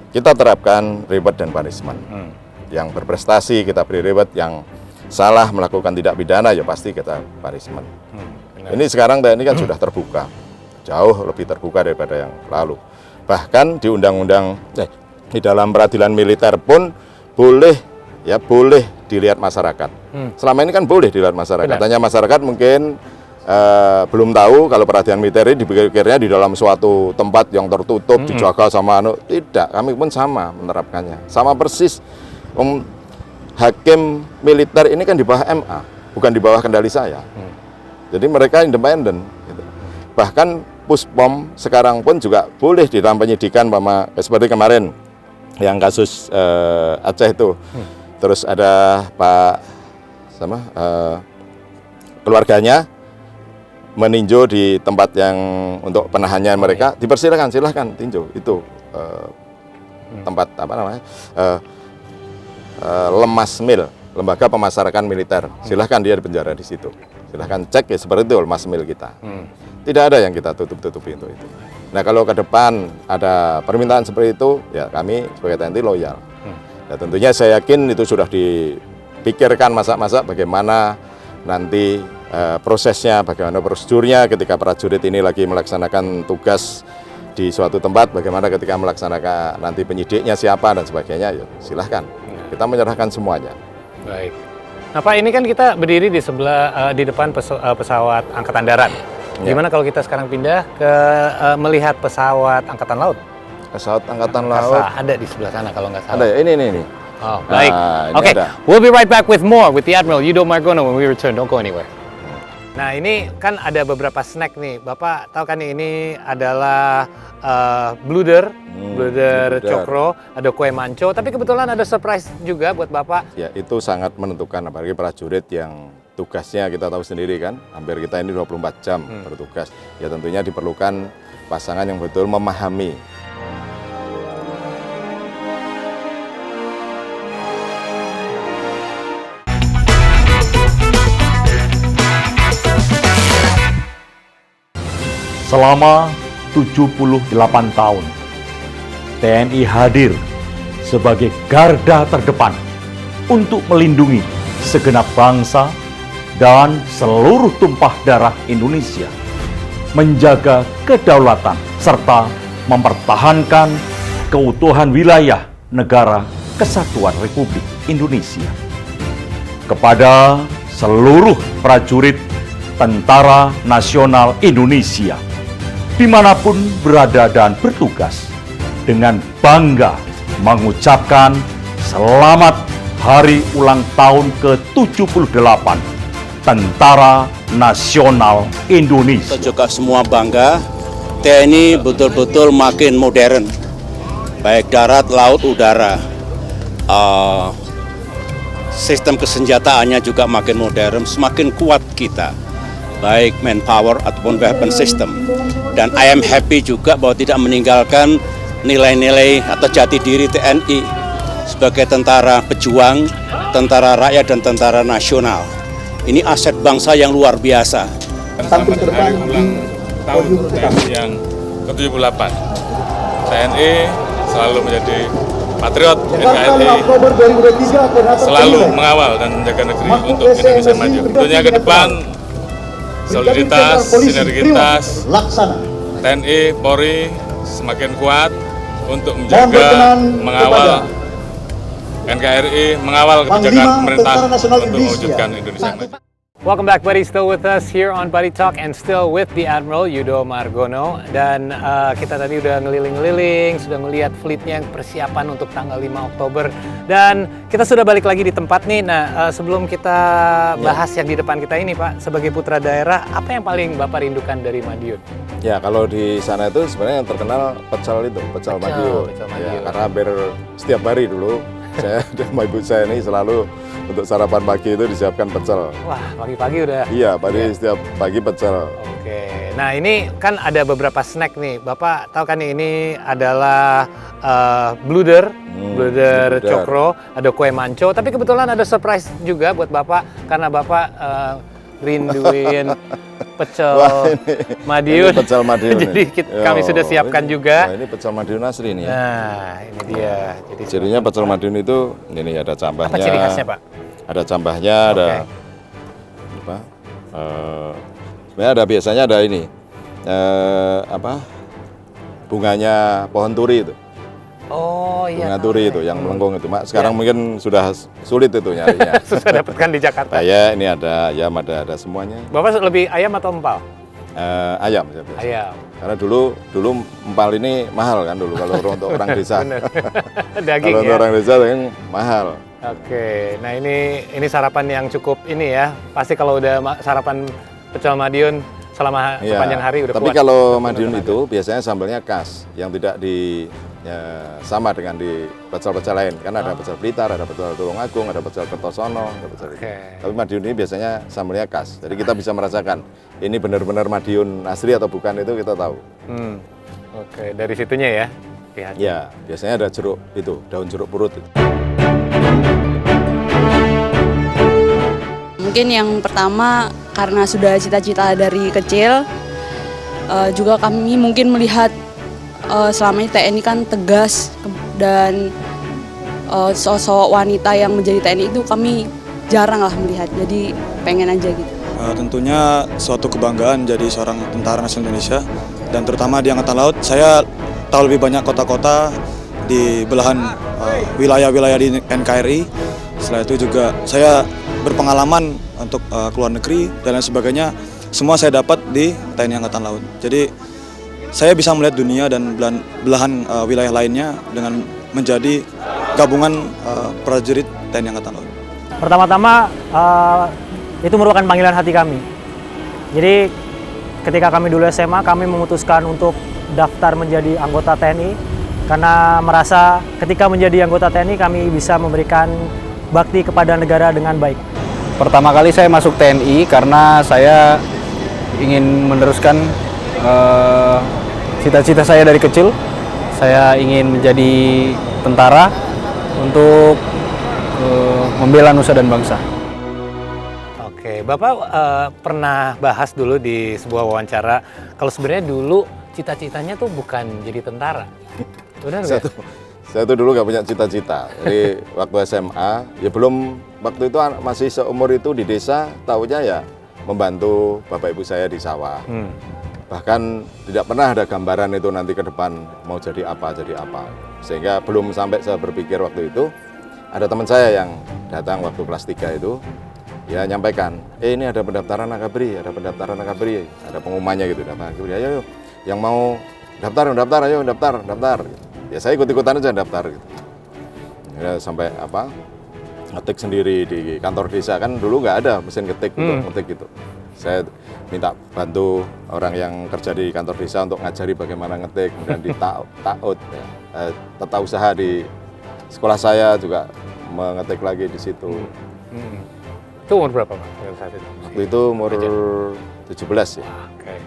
kita terapkan reward dan punishment. Yang berprestasi kita beri reward, yang salah melakukan tindak pidana ya pasti kita punishment. Ini sekarang TNI kan sudah terbuka, jauh lebih terbuka daripada yang lalu. Bahkan di undang-undang di dalam peradilan militer pun boleh dilihat masyarakat. Selama ini kan boleh dilihat masyarakat. Hanya masyarakat mungkin belum tahu kalau peradilan militer ini dipikirnya di dalam suatu tempat yang tertutup, dijaga sama tidak. Kami pun sama menerapkannya, sama persis. Hakim militer ini kan di bawah MA, bukan di bawah kendali saya. Jadi mereka independen. Gitu. Bahkan Puspom sekarang pun juga boleh di dalam penyidikan, seperti kemarin yang kasus Aceh itu. Terus ada keluarganya meninjau di tempat yang untuk penahannya mereka, dipersilakan, silahkan tinjau itu tempat Lemasmil, Lembaga Pemasarakan Militer. Silahkan dia dipenjara di situ. Silahkan cek ya, seperti itu Lemasmil kita. Tidak ada yang kita tutup-tutupi untuk itu. Nah, kalau ke depan ada permintaan seperti itu, ya kami sebagai TNI loyal. Ya, tentunya saya yakin itu sudah dipikirkan masa-masa bagaimana nanti prosesnya, bagaimana prosedurnya ketika prajurit ini lagi melaksanakan tugas di suatu tempat, bagaimana ketika melaksanakan nanti penyidiknya siapa dan sebagainya, ya silahkan. Kita menyerahkan semuanya. Baik. Nah Pak, ini kan kita berdiri di depan pesawat Angkatan Darat. Gimana kalau kita sekarang pindah ke melihat pesawat Angkatan Laut? Pesawat Angkatan Laut ada di sebelah sana kalau nggak salah. Ada, ini. Oh, baik. Oke, we'll be right back with more with the Admiral Yudo Margono when we return. Don't go anywhere. Nah, ini kan ada beberapa snack nih. Bapak tahu kan ini adalah bluder cokro, ada kue manco. Tapi kebetulan ada surprise juga buat Bapak. Ya, itu sangat menentukan, apalagi prajurit yang tugasnya kita tahu sendiri kan. Hampir kita ini 24 jam bertugas. Ya tentunya diperlukan pasangan yang betul memahami. Selama 78 tahun, TNI hadir sebagai garda terdepan untuk melindungi segenap bangsa dan seluruh tumpah darah Indonesia menjaga kedaulatan serta mempertahankan keutuhan wilayah negara Kesatuan Republik Indonesia. Kepada seluruh prajurit Tentara Nasional Indonesia dimanapun berada dan bertugas, dengan bangga mengucapkan selamat Hari Ulang Tahun ke-78 Tentara Nasional Indonesia. Kita juga semua bangga, TNI betul-betul makin modern, baik darat, laut, udara. Sistem kesenjataannya juga makin modern, semakin kuat kita, baik manpower ataupun weapon system. Dan I am happy juga bahwa tidak meninggalkan nilai-nilai atau jati diri TNI sebagai tentara pejuang, tentara rakyat dan tentara nasional. Ini aset bangsa yang luar biasa. Selamat hari ulang tahun TNI yang ke-78. TNI selalu menjadi patriot NKRI, selalu mengawal dan menjaga negeri untuk Indonesia maju. Tentunya ke depan soliditas, sinergitas TNI, Polri semakin kuat untuk menjaga, mengawal NKRI, mengawal kebijakan pemerintah untuk mewujudkan Indonesia maju. Welcome back, buddy. Still with us here on Buddy Talk and still with the Admiral Yudo Margono. Dan kita tadi udah ngeliling-ngeliling, sudah melihat fleetnya persiapan untuk tanggal 5 Oktober. Dan kita sudah balik lagi di tempat nih. Nah, sebelum kita bahas yang di depan kita ini, Pak, sebagai putra daerah, apa yang paling Bapak rindukan dari Madiun? Ya, kalau di sana itu sebenarnya yang terkenal pecel Madiun. Ya, karena hampir setiap hari dulu saya sama ibu saya ini selalu untuk sarapan pagi itu disiapkan pecel. Wah, pagi-pagi udah. Iya, setiap pagi pecel. Oke, nah ini kan ada beberapa snack nih. Bapak tahu kan ini adalah bluder cokro, ada kue manco. Tapi kebetulan ada surprise juga buat Bapak karena Bapak rinduin pecel Madiun. Ini pecel Madiun. Jadi kami sudah siapkan juga. Ini pecel Madiun asli nih ya. Nah, ini dia. Jadi cirinya pecel Madiun itu ini ada cambahnya. Apa ciri khasnya, Pak? Ada cambahnya, ada apa? Sebenarnya biasanya ada ini bunganya pohon turi itu. Oh iya. Bunga turi itu yang melengkung itu. Sekarang mungkin sudah sulit itu nyarinya. Susah dapatkan di Jakarta. Ya, ini ada ayam, ada semuanya. Bapak lebih ayam atau empal? Ayam. Ayam. Karena dulu empal ini mahal kan dulu kalau untuk orang desa. Daging kalau untuk orang desa yang mahal. Oke, nah ini sarapan yang cukup ini ya. Pasti kalau udah sarapan pecel Madiun selama sepanjang hari udah tapi kuat. Kalau Madiun itu biasanya sambalnya khas yang tidak sama dengan di pecel-pecel lain. Kan ada pecel Blitar, ada pecel Tulungagung, ada pecel Kertosono, ada pecel Tapi Madiun ini biasanya sambalnya khas. Jadi kita bisa merasakan ini benar-benar Madiun asli atau bukan itu kita tahu. Oke, dari situnya ya. Ya, biasanya ada jeruk itu, daun jeruk purut itu. Mungkin yang pertama karena sudah cita-cita dari kecil, juga kami mungkin melihat selama ini TNI kan tegas dan sosok wanita yang menjadi TNI itu kami jarang lah melihat, jadi pengen aja gitu. Tentunya suatu kebanggaan jadi seorang tentara nasional Indonesia dan terutama di Angkatan Laut. Saya tahu lebih banyak kota-kota di belahan wilayah-wilayah di NKRI. Setelah itu juga saya berpengalaman untuk keluar negeri dan lain sebagainya. Semua saya dapat di TNI Angkatan Laut. Jadi saya bisa melihat dunia dan belahan wilayah lainnya dengan menjadi gabungan prajurit TNI Angkatan Laut. Pertama-tama itu merupakan panggilan hati kami. Jadi ketika kami dulu SMA, kami memutuskan untuk daftar menjadi anggota TNI karena merasa ketika menjadi anggota TNI kami bisa memberikan bakti kepada negara dengan baik. Pertama kali saya masuk TNI karena saya ingin meneruskan cita-cita saya dari kecil. Saya ingin menjadi tentara untuk membela nusa dan bangsa. Oke, Bapak pernah bahas dulu di sebuah wawancara kalau sebenarnya dulu cita-citanya tuh bukan jadi tentara. Benar nggak? Saya tuh dulu nggak punya cita-cita. Jadi waktu SMA, ya belum, waktu itu masih seumur itu di desa, taunya ya membantu bapak ibu saya di sawah. bahkan tidak pernah ada gambaran itu nanti ke depan mau jadi apa. Sehingga belum sampai saya berpikir waktu itu, ada teman saya yang datang waktu kelas 3 itu, ya nyampaikan, ini ada pendaftaran Akabri, ada pengumumannya gitu, ayo yang mau daftar, ayo daftar. Ya saya ikut-ikutan aja daftar gitu. Ya, sampai ngetik sendiri di kantor desa, kan dulu nggak ada mesin ketik untuk ngetik gitu. Saya minta bantu orang yang kerja di kantor desa untuk ngajari bagaimana ngetik, kemudian di taut ya. Tata usaha di sekolah saya juga mengetik lagi di situ. Itu umur berapa, Pak? Waktu itu umur 17 ya.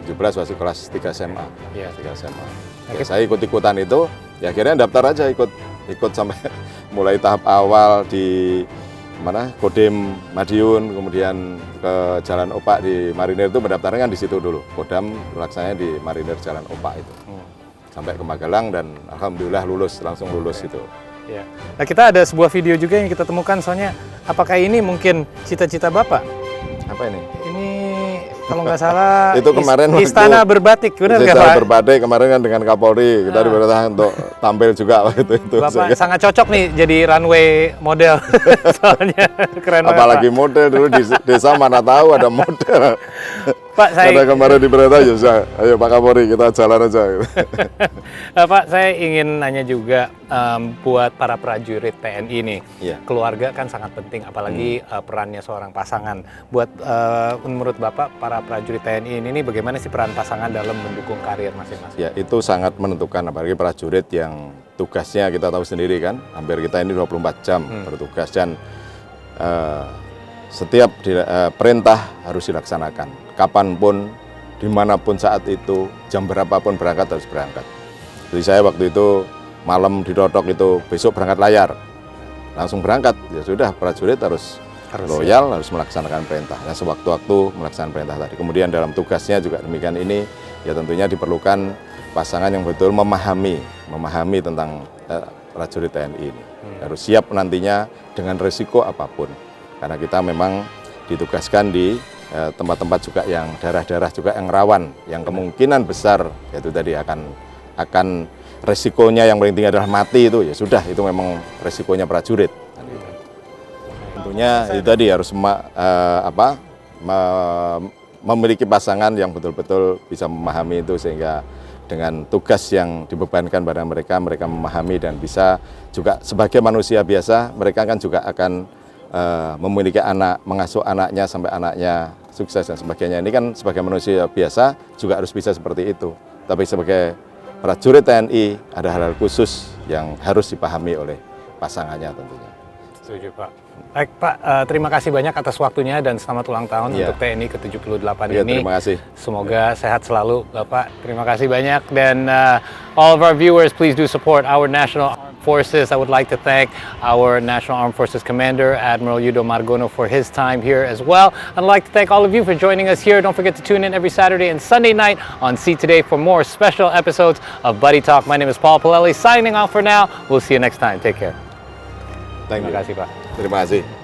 17 masih kelas 3 SMA. Iya. 3 SMA. Ya, saya ikut-ikutan itu, ya akhirnya daftar aja ikut sampai mulai tahap awal di Kodim Madiun, kemudian ke Jalan Opak di Marinir itu pendaftaran kan di situ dulu. Kodam laksananya di Marinir Jalan Opak itu. Sampai ke Magelang dan alhamdulillah langsung lulus itu. Ya. Nah, kita ada sebuah video juga yang kita temukan, soalnya apakah ini mungkin cita-cita Bapak? Apa ini? Ini kalau nggak salah itu kemarin Istana Berbatik, benar nggak Pak? Istana Berbatik kemarin kan dengan Kapolri, kita diberitakan untuk tampil juga waktu itu. Bapak sangat cocok nih jadi runway model, soalnya keren banget. Apalagi model dulu di desa mana tahu ada model. Pak, ada kemarin diberitakan, ayo Pak Kapolri kita jalan aja. Pak, saya ingin nanya juga buat para prajurit TNI nih, keluarga kan sangat penting, apalagi perannya seorang pasangan. Buat menurut Bapak, para prajurit TNI ini bagaimana sih peran pasangan dalam mendukung karir masing-masing? Ya, itu sangat menentukan, apalagi prajurit yang tugasnya kita tahu sendiri kan, hampir kita ini 24 jam bertugas dan setiap perintah harus dilaksanakan. Kapanpun, dimanapun saat itu, jam berapapun berangkat harus berangkat. Jadi saya waktu itu malam ditotok itu besok berangkat layar, langsung berangkat. Ya sudah, prajurit harus loyal, harus melaksanakan perintah. Dan sewaktu-waktu melaksanakan perintah tadi. Kemudian dalam tugasnya juga demikian ini, ya tentunya diperlukan pasangan yang betul memahami tentang prajurit TNI ini. Harus siap nantinya dengan resiko apapun. Karena kita memang ditugaskan di tempat-tempat juga yang daerah-daerah juga yang rawan, yang kemungkinan besar yaitu tadi akan resikonya yang paling tinggi adalah mati itu, ya sudah, itu memang resikonya prajurit. Tentunya itu tadi harus memiliki pasangan yang betul-betul bisa memahami itu, sehingga dengan tugas yang dibebankan pada mereka memahami dan bisa juga sebagai manusia biasa, mereka kan juga akan memiliki anak, mengasuh anaknya sampai anaknya sukses dan sebagainya. Ini kan sebagai manusia biasa juga harus bisa seperti itu. Tapi sebagai prajurit TNI ada hal-hal khusus yang harus dipahami oleh pasangannya tentunya. Setuju, Pak. Baik, Pak, terima kasih banyak atas waktunya dan selamat ulang tahun untuk TNI ke-78 ini. Terima kasih. Semoga sehat selalu, Bapak. Terima kasih banyak. Dan all of our viewers, please do support our National Armed Forces. I would like to thank our National Armed Forces Commander, Admiral Yudo Margono, for his time here as well. I'd like to thank all of you for joining us here. Don't forget to tune in every Saturday and Sunday night on See Today for more special episodes of Buddy Talk. My name is Paul Palelli, signing off for now. We'll see you next time. Take care. Terima kasih, Pak. Terima kasih.